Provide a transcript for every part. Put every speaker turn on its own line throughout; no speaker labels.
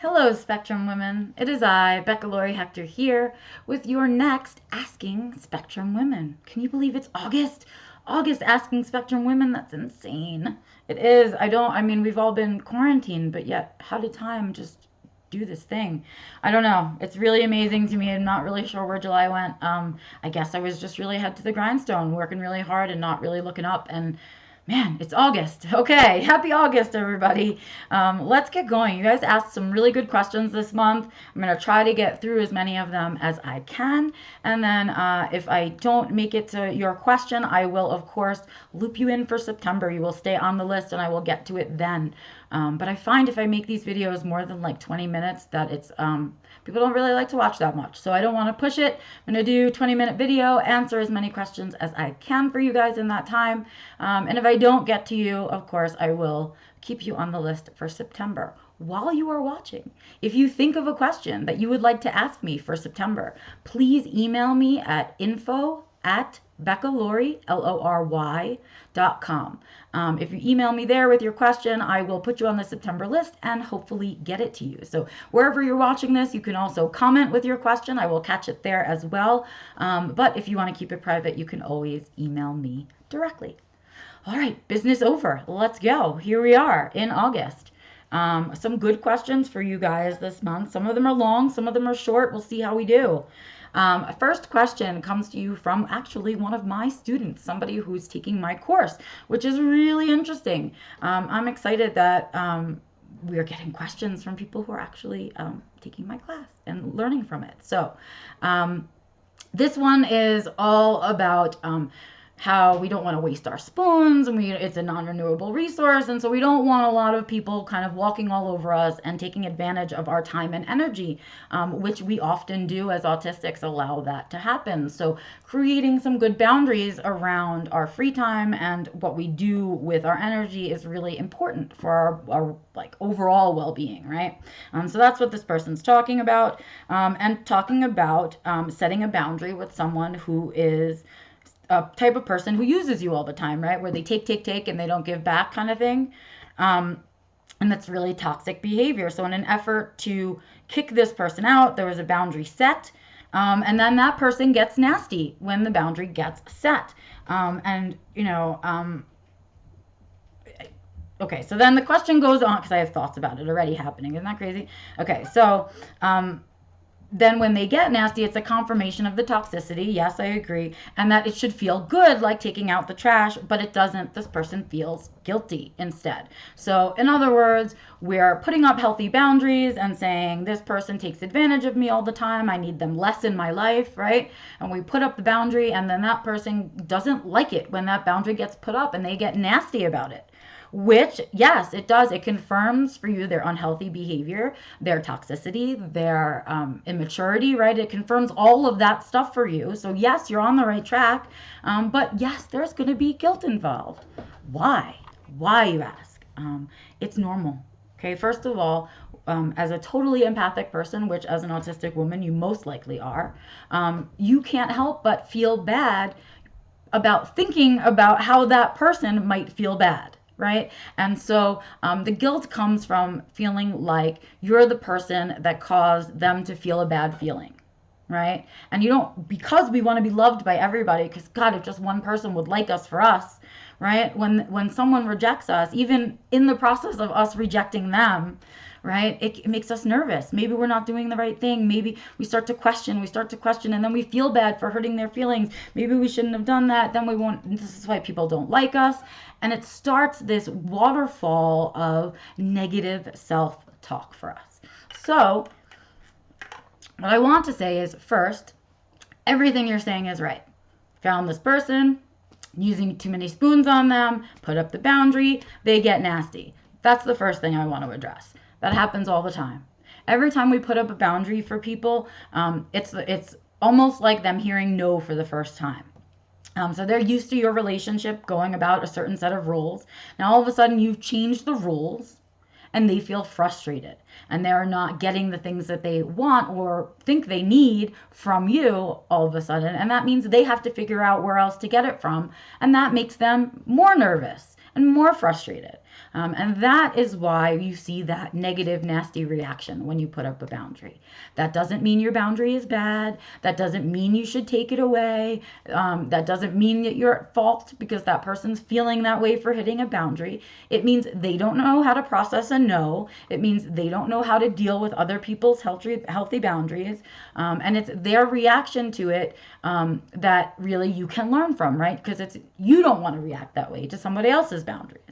Hello, Spectrum Women. It is I, Becca Lory Hector, here with your next Asking Spectrum Women. Can you believe it's August? August Asking Spectrum Women? That's insane. It is. We've all been quarantined, but yet, how did time just do this thing? I don't know. It's really amazing to me. I'm not really sure where July went. I guess I was just really head to the grindstone, working really hard and not really looking up. And man, it's August. Okay, happy August, everybody. Let's get going. You guys asked some really good questions this month. I'm going to try to get through as many of them as I can. And then if I don't make it to your question, I will, of course, loop you in for September. You will stay on the list and I will get to it then. But I find if I make these videos more than like 20 minutes that it's people don't really like to watch that much. So I don't want to push it. I'm going to do 20-minute video, answer as many questions as I can for you guys in that time. And if I don't get to you, of course, I will keep you on the list for September. While you are watching, if you think of a question that you would like to ask me for September, please email me at info@BeccaLory.com. If you email me there with your question, I will put you on the September list and hopefully get it to you. So wherever you're watching this, you can also comment with your question. I will catch it there as well. But if you want to keep it private, you can always email me directly. All right, business over. Let's go. Here we are in August. Some good questions for you guys this month. Some of them are long, some of them are short. We'll see how we do. First question comes to you from actually one of my students, somebody who's taking my course, which is really interesting. I'm excited that we are getting questions from people who are actually taking my class and learning from it. So this one is all about how we don't want to waste our spoons, and it's a non-renewable resource, and so we don't want a lot of people kind of walking all over us and taking advantage of our time and energy, which we often do as autistics, allow that to happen. So creating some good boundaries around our free time and what we do with our energy is really important for our like overall well-being, right? So that's what this person's talking about, and talking about setting a boundary with someone who is a type of person who uses you all the time, right? Where they take, and they don't give back kind of thing. And that's really toxic behavior. So in an effort to kick this person out, there was a boundary set. And then that person gets nasty when the boundary gets set. Okay, so then the question goes on, because I have thoughts about it already happening. Isn't that crazy? Okay, so then when they get nasty, it's a confirmation of the toxicity. Yes, I agree. And that it should feel good, like taking out the trash, but it doesn't. This person feels guilty instead. So in other words, we're putting up healthy boundaries and saying this person takes advantage of me all the time. I need them less in my life, right? And we put up the boundary, and then that person doesn't like it when that boundary gets put up and they get nasty about it. Which, yes, it does. It confirms for you their unhealthy behavior, their toxicity, their immaturity, right? It confirms all of that stuff for you. So, yes, you're on the right track. But, yes, there's going to be guilt involved. Why? Why, you ask? It's normal. Okay, first of all, as a totally empathic person, which as an autistic woman you most likely are, you can't help but feel bad about thinking about how that person might feel bad. Right? And so the guilt comes from feeling like you're the person that caused them to feel a bad feeling, right? And you don't, because we want to be loved by everybody, because God, if just one person would like us for us, right? When someone rejects us, even in the process of us rejecting them, right? It makes us nervous. Maybe we're not doing the right thing. Maybe we start to question, and then we feel bad for hurting their feelings. Maybe we shouldn't have done that. Then we won't, this is why people don't like us. And it starts this waterfall of negative self-talk for us. So what I want to say is, first, everything you're saying is right. Found this person, using too many spoons on them, put up the boundary, they get nasty. That's the first thing I want to address. That happens all the time. Every time we put up a boundary for people, it's almost like them hearing no for the first time. So they're used to your relationship going about a certain set of rules. Now all of a sudden you've changed the rules and they feel frustrated and they're not getting the things that they want or think they need from you all of a sudden. And that means they have to figure out where else to get it from. And that makes them more nervous and more frustrated. And that is why you see that negative, nasty reaction when you put up a boundary. That doesn't mean your boundary is bad. That doesn't mean you should take it away. That doesn't mean that you're at fault because that person's feeling that way for hitting a boundary. It means they don't know how to process a no. It means they don't know how to deal with other people's healthy boundaries. And it's their reaction to it that really you can learn from, right? Because you don't want to react that way to somebody else's boundaries.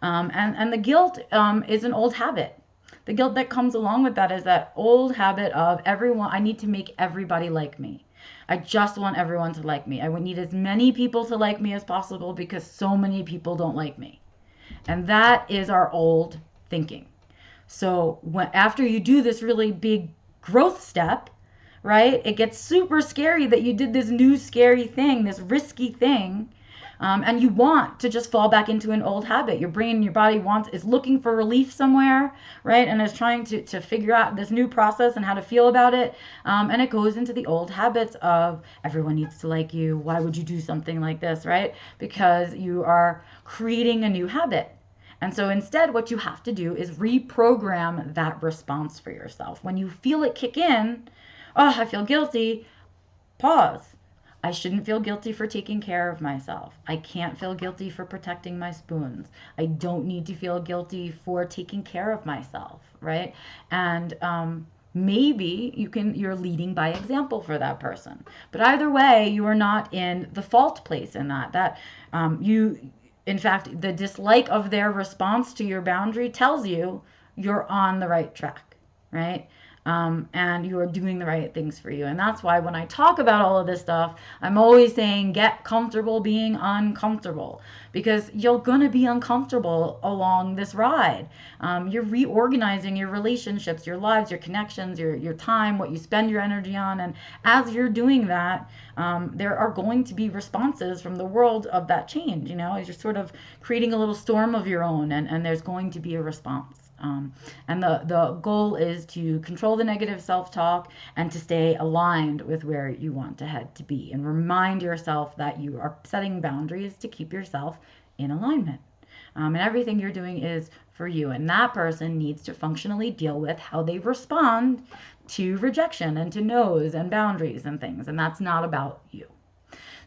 And the guilt is an old habit. The guilt that comes along with that is that old habit of I need to make everybody like me. I just want everyone to like me. I would need as many people to like me as possible because so many people don't like me. And that is our old thinking. So after you do this really big growth step, right, it gets super scary that you did this new scary thing, this risky thing. And you want to just fall back into an old habit. Your brain and your body is looking for relief somewhere, right? And is trying to figure out this new process and how to feel about it. And it goes into the old habits of everyone needs to like you. Why would you do something like this, right? Because you are creating a new habit. And so instead, what you have to do is reprogram that response for yourself. When you feel it kick in, oh, I feel guilty, pause. I shouldn't feel guilty for taking care of myself. I can't feel guilty for protecting my spoons. I don't need to feel guilty for taking care of myself, right? And maybe you're leading by example for that person. But either way, you are not in the fault place in that. In fact, the dislike of their response to your boundary tells you you're on the right track, right? And you are doing the right things for you. And that's why when I talk about all of this stuff, I'm always saying get comfortable being uncomfortable, because you're going to be uncomfortable along this ride. You're reorganizing your relationships, your lives, your connections, your time, what you spend your energy on. And as you're doing that, there are going to be responses from the world of that change. You're sort of creating a little storm of your own, and there's going to be a response. And the goal is to control the negative self-talk and to stay aligned with where you want to head to be, and remind yourself that you are setting boundaries to keep yourself in alignment. And everything you're doing is for you, and that person needs to functionally deal with how they respond to rejection and to no's and boundaries and things, and that's not about you.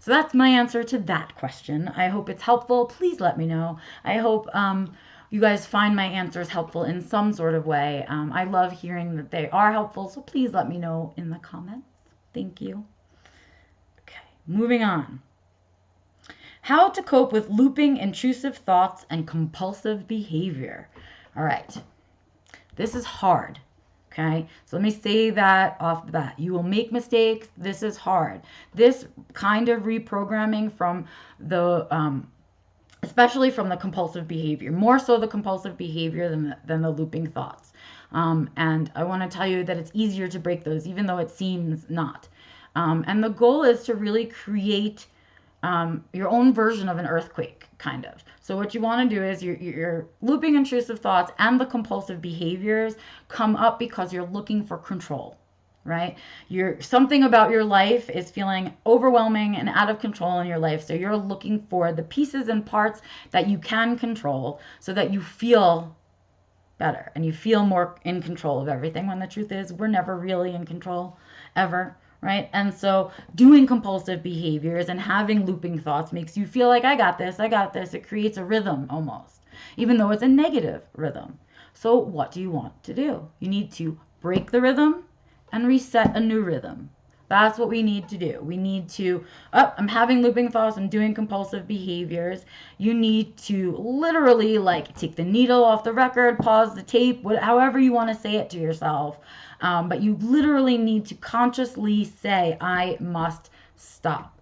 So that's my answer to that question. I hope it's helpful. Please let me know. I hope you guys find my answers helpful in some sort of way. I love hearing that they are helpful, so please let me know in the comments. Thank you. Okay, moving on. How to cope with looping intrusive thoughts and compulsive behavior. All right, this is hard. Okay, so let me say that off the bat. You will make mistakes. This is hard. This kind of reprogramming from especially from the compulsive behavior, more so the compulsive behavior than the looping thoughts. And I want to tell you that it's easier to break those, even though it seems not. And the goal is to really create your own version of an earthquake, kind of. So what you want to do is your looping intrusive thoughts and the compulsive behaviors come up because you're looking for control. Right? Something about your life is feeling overwhelming and out of control in your life. So you're looking for the pieces and parts that you can control so that you feel better and you feel more in control of everything, when the truth is we're never really in control ever. Right? And so doing compulsive behaviors and having looping thoughts makes you feel like I got this. It creates a rhythm almost, even though it's a negative rhythm. So what do you want to do? You need to break the rhythm and reset a new rhythm. That's what we need to do. We need to, I'm having looping thoughts, I'm doing compulsive behaviors. You need to literally take the needle off the record, pause the tape, however you want to say it to yourself. But you literally need to consciously say, I must stop.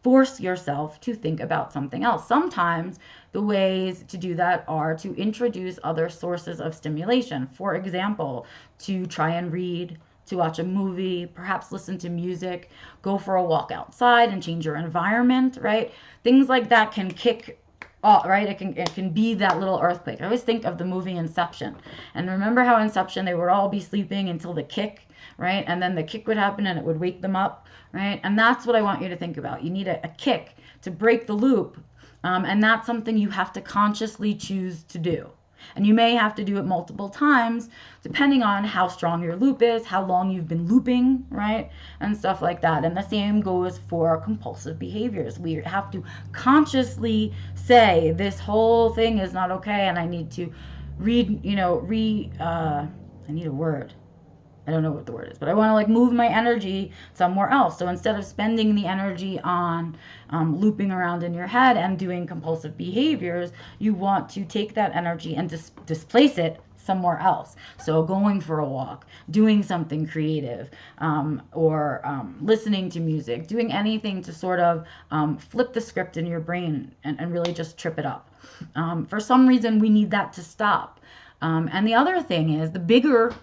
Force yourself to think about something else. Sometimes the ways to do that are to introduce other sources of stimulation. For example, to try and read, to watch a movie, perhaps listen to music, go for a walk outside and change your environment, right? Things like that can kick off, right? It can be that little earthquake. I always think of the movie Inception. And remember how Inception, they would all be sleeping until the kick, right? And then the kick would happen and it would wake them up, right? And that's what I want you to think about. You need a kick to break the loop And that's something you have to consciously choose to do. And you may have to do it multiple times, depending on how strong your loop is, how long you've been looping, right? And stuff like that. And the same goes for compulsive behaviors. We have to consciously say, this whole thing is not okay, and I need to I need a word. I don't know what the word is, but I want to like move my energy somewhere else. So instead of spending the energy on looping around in your head and doing compulsive behaviors, you want to take that energy and displace it somewhere else. So going for a walk, doing something creative, or listening to music, doing anything to sort of flip the script in your brain and really just trip it up. For some reason, we need that to stop. And the other thing is the bigger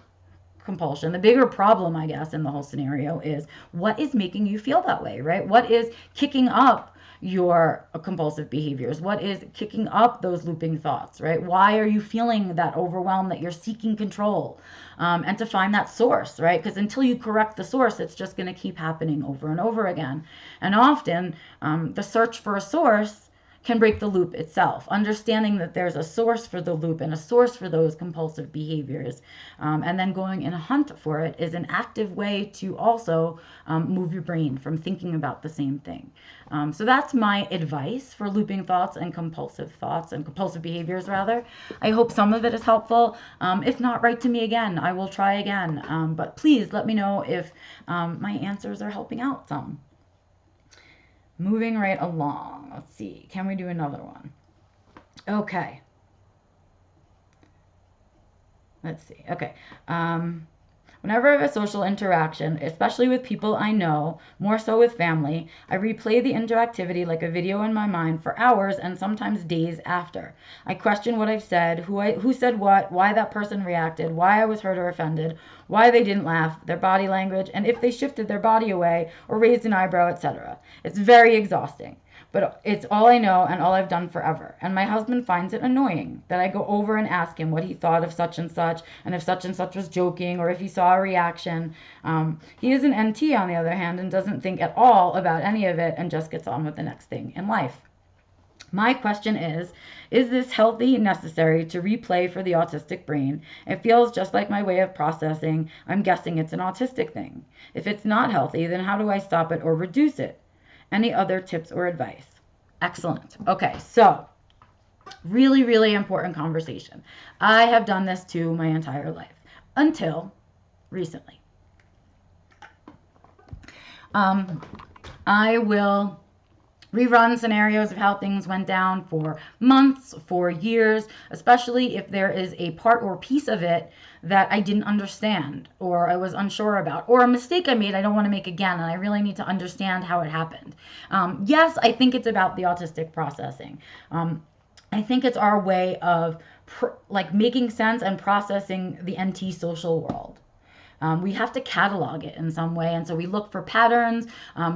compulsion, the bigger problem, I guess, in the whole scenario is what is making you feel that way, right? What is kicking up your compulsive behaviors? What is kicking up those looping thoughts, right? Why are you feeling that overwhelmed, that you're seeking control? And to find that source, right? Because until you correct the source, it's just going to keep happening over and over again. And often the search for a source can break the loop itself. Understanding that there's a source for the loop and a source for those compulsive behaviors, and then going in a hunt for it is an active way to also move your brain from thinking about the same thing. So that's my advice for looping thoughts and compulsive behaviors, rather. I hope some of it is helpful. If not, write to me again. I will try again. But please let me know if my answers are helping out some. Moving right along. Let's see. Can we do another one? Okay. Let's see. Okay. Whenever I have a social interaction, especially with people I know, more so with family, I replay the interactivity like a video in my mind for hours and sometimes days after. I question what I've said, who said what, why that person reacted, why I was hurt or offended, why they didn't laugh, their body language, and if they shifted their body away or raised an eyebrow, etc. It's very exhausting. But it's all I know and all I've done forever. And my husband finds it annoying that I go over and ask him what he thought of such and if such and such was joking, or if he saw a reaction. He is an NT, on the other hand, and doesn't think at all about any of it and just gets on with the next thing in life. My question is this healthy, necessary to replay for the autistic brain? It feels just like my way of processing. I'm guessing it's an autistic thing. If it's not healthy, then how do I stop it or reduce it? Any other tips or advice? Excellent. Okay, so really, really important conversation. I have done this too my entire life until recently. I will rerun scenarios of how things went down for months, for years, especially if there is a part or piece of it that I didn't understand or I was unsure about, or a mistake I made I don't want to make again, and I really need to understand how it happened. Yes, I think it's about the autistic processing. I think it's our way of making sense and processing the NT social world. We have to catalog it in some way. And so we look for patterns.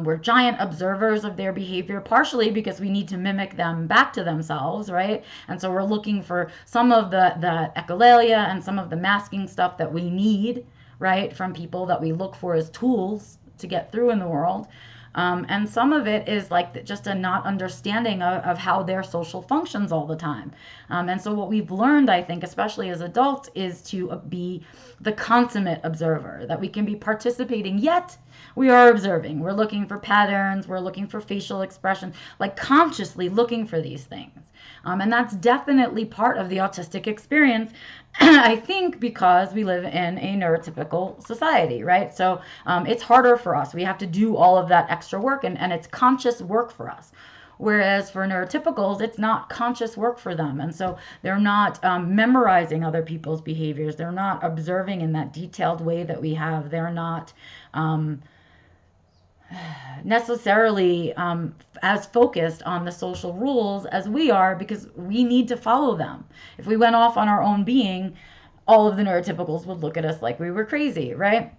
We're giant observers of their behavior, partially because we need to mimic them back to themselves, right? And so we're looking for some of the echolalia and some of the masking stuff that we need, right, from people that we look for as tools to get through in the world. And some of it is like just a not understanding of how their social functions all the time. And so what we've learned, I think, especially as adults, is to be the consummate observer, that we can be participating, yet we are observing. We're looking for patterns. We're looking for facial expression, like consciously looking for these things. And that's definitely part of the autistic experience, I think, because we live in a neurotypical society, right? So it's harder for us. We have to do all of that extra work, and it's conscious work for us. Whereas for neurotypicals, it's not conscious work for them. And so they're not memorizing other people's behaviors. They're not observing in that detailed way that we have. They're not necessarily as focused on the social rules as we are, because we need to follow them. If we went off on our own being, all of the neurotypicals would look at us like we were crazy, right?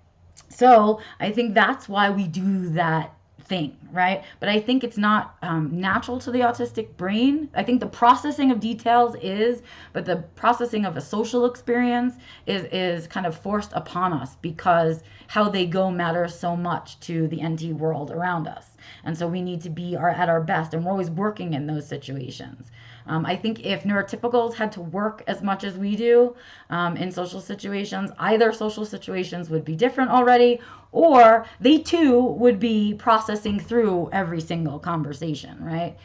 So I think that's why we do that thing, right? But I think it's not natural to the autistic brain. I think the processing of details is, but the processing of a social experience is kind of forced upon us because how they go matters so much to the NT world around us. And so we need to be at our best, and we're always working in those situations. I think if neurotypicals had to work as much as we do in social situations, either social situations would be different already, or they too would be processing through every single conversation, right?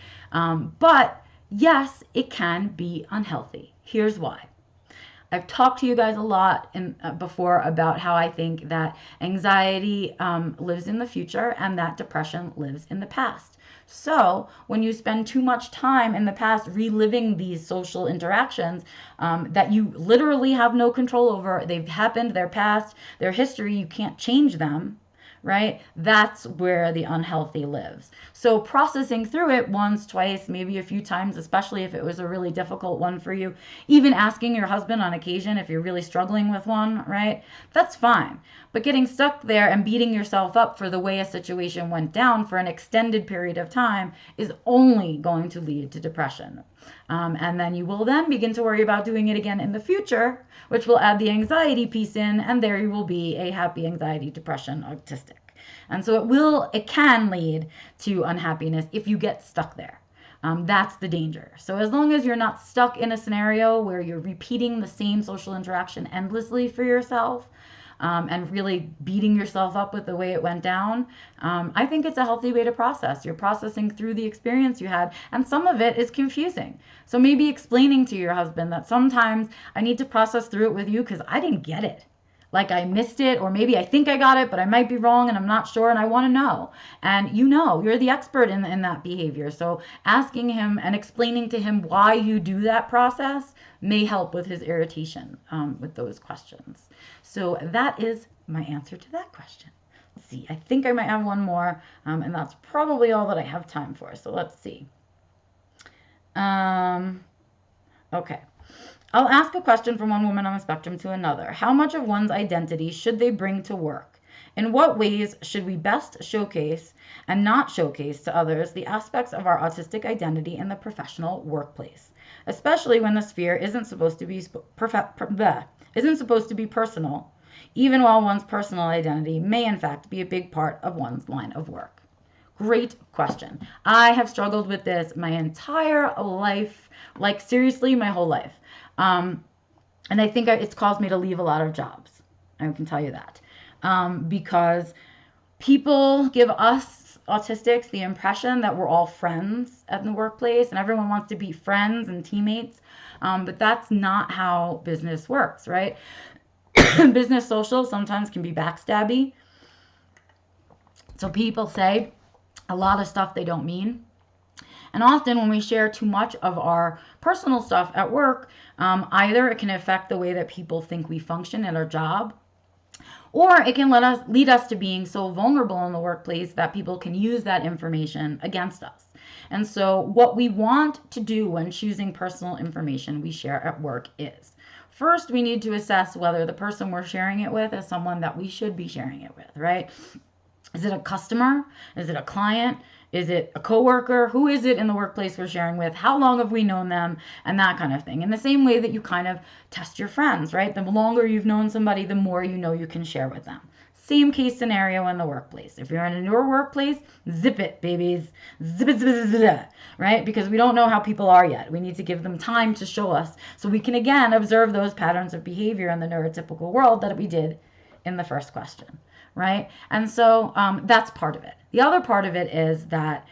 But yes, it can be unhealthy. Here's why. I've talked to you guys a lot before about how I think that anxiety lives in the future and that depression lives in the past. So when you spend too much time in the past reliving these social interactions that you literally have no control over, they've happened, they're past, they're history, you can't change them, right? That's where the unhealthy lives. So processing through it once, twice, maybe a few times, especially if it was a really difficult one for you, even asking your husband on occasion if you're really struggling with one, right? That's fine. But getting stuck there and beating yourself up for the way a situation went down for an extended period of time is only going to lead to depression. And then you will then begin to worry about doing it again in the future, which will add the anxiety piece in, and there you will be a happy anxiety, depression, autistic. And so it can lead to unhappiness if you get stuck there. That's the danger. So as long as you're not stuck in a scenario where you're repeating the same social interaction endlessly for yourself, and really beating yourself up with the way it went down, I think it's a healthy way to process. You're processing through the experience you had, and some of it is confusing. So maybe explaining to your husband that sometimes I need to process through it with you because I didn't get it. Like I missed it, or maybe I think I got it, but I might be wrong and I'm not sure and I want to know. And you're the expert in that behavior. So asking him and explaining to him why you do that process may help with his irritation with those questions. So that is my answer to that question. Let's see. I think I might have one more, and that's probably all that I have time for. So let's see. Okay. I'll ask a question from one woman on the spectrum to another. How much of one's identity should they bring to work? In what ways should we best showcase and not showcase to others the aspects of our autistic identity in the professional workplace, especially when the sphere isn't supposed to be personal, even while one's personal identity may in fact be a big part of one's line of work? Great question. I have struggled with this my entire life, like seriously, my whole life. And I think it's caused me to leave a lot of jobs. I can tell you that. Because people give us autistics the impression that we're all friends at the workplace and everyone wants to be friends and teammates. But that's not how business works, right? Business social sometimes can be backstabby. So people say a lot of stuff they don't mean. And often when we share too much of our personal stuff at work, either it can affect the way that people think we function at our job, or it can lead us to being so vulnerable in the workplace that people can use that information against us. And so what we want to do when choosing personal information we share at work is, first, we need to assess whether the person we're sharing it with is someone that we should be sharing it with, right? Is it a customer? Is it a client? Is it a coworker? Who is it in the workplace we're sharing with? How long have we known them? And that kind of thing. In the same way that you kind of test your friends, right? The longer you've known somebody, the more you know you can share with them. Same case scenario in the workplace. If you're in a newer workplace, zip it, babies. Zip it, zip it, zip it, right? Because we don't know how people are yet. We need to give them time to show us so we can, again, observe those patterns of behavior in the neurotypical world that we did in the first question. Right? And so that's part of it. The other part of it is that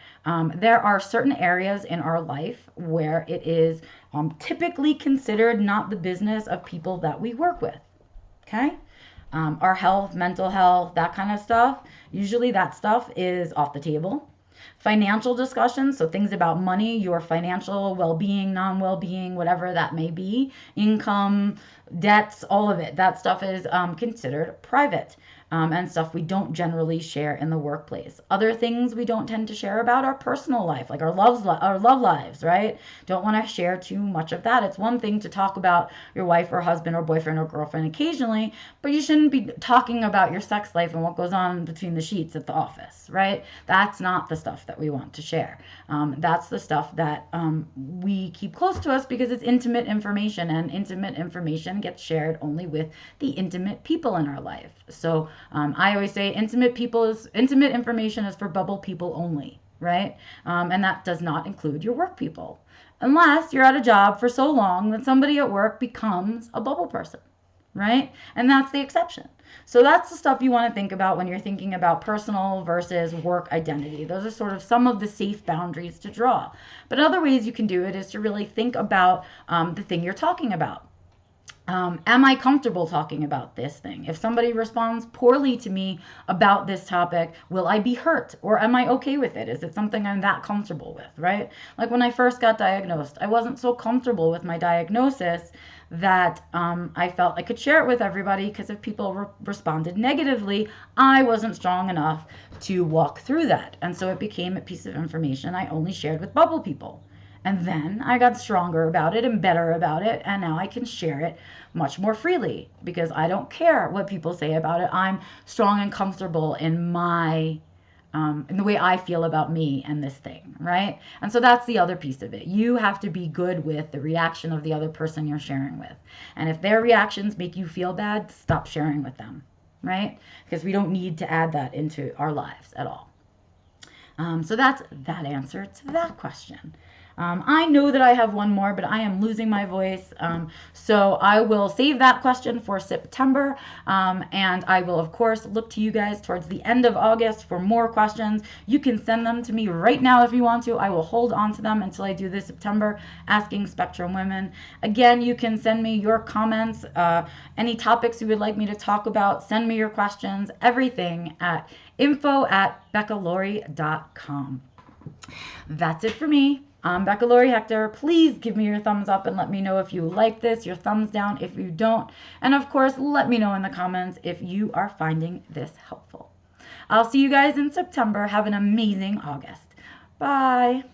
there are certain areas in our life where it is typically considered not the business of people that we work with. Okay? Our health, mental health, that kind of stuff. Usually that stuff is off the table. Financial discussions, so things about money, your financial well-being, non-well-being, whatever that may be, income, debts, all of it, that stuff is considered private. and stuff we don't generally share in the workplace. Other things we don't tend to share about our personal life, like our love lives, right? Don't want to share too much of that. It's one thing to talk about your wife or husband or boyfriend or girlfriend occasionally, but you shouldn't be talking about your sex life and what goes on between the sheets at the office, right? That's not the stuff that we want to share. That's the stuff that we keep close to us because it's intimate information, and intimate information gets shared only with the intimate people in our life. So I always say intimate information is for bubble people only, right? And that does not include your work people, unless you're at a job for so long that somebody at work becomes a bubble person, right? And that's the exception. So that's the stuff you want to think about when you're thinking about personal versus work identity. Those are sort of some of the safe boundaries to draw. But other ways you can do it is to really think about the thing you're talking about. Am I comfortable talking about this thing? If somebody responds poorly to me about this topic, will I be hurt? Or am I okay with it? Is it something I'm that comfortable with, right? Like when I first got diagnosed, I wasn't so comfortable with my diagnosis that I felt I could share it with everybody, because if people responded negatively, I wasn't strong enough to walk through that. And so it became a piece of information I only shared with bubble people. And then I got stronger about it and better about it, and now I can share it much more freely because I don't care what people say about it. I'm strong and comfortable in my in the way I feel about me and this thing, right? And so that's the other piece of it. You have to be good with the reaction of the other person you're sharing with. And if their reactions make you feel bad, stop sharing with them, right? Because we don't need to add that into our lives at all. So that's that answer to that question. I know that I have one more, but I am losing my voice. So I will save that question for September. And I will, of course, look to you guys towards the end of August for more questions. You can send them to me right now if you want to. I will hold on to them until I do this September Asking Spectrum Women. Again, you can send me your comments, any topics you would like me to talk about. Send me your questions, everything at info@beccalory.com. That's it for me. I'm Becca Lory Hector. Please give me your thumbs up and let me know if you like this, your thumbs down if you don't. And of course, let me know in the comments if you are finding this helpful. I'll see you guys in September. Have an amazing August. Bye.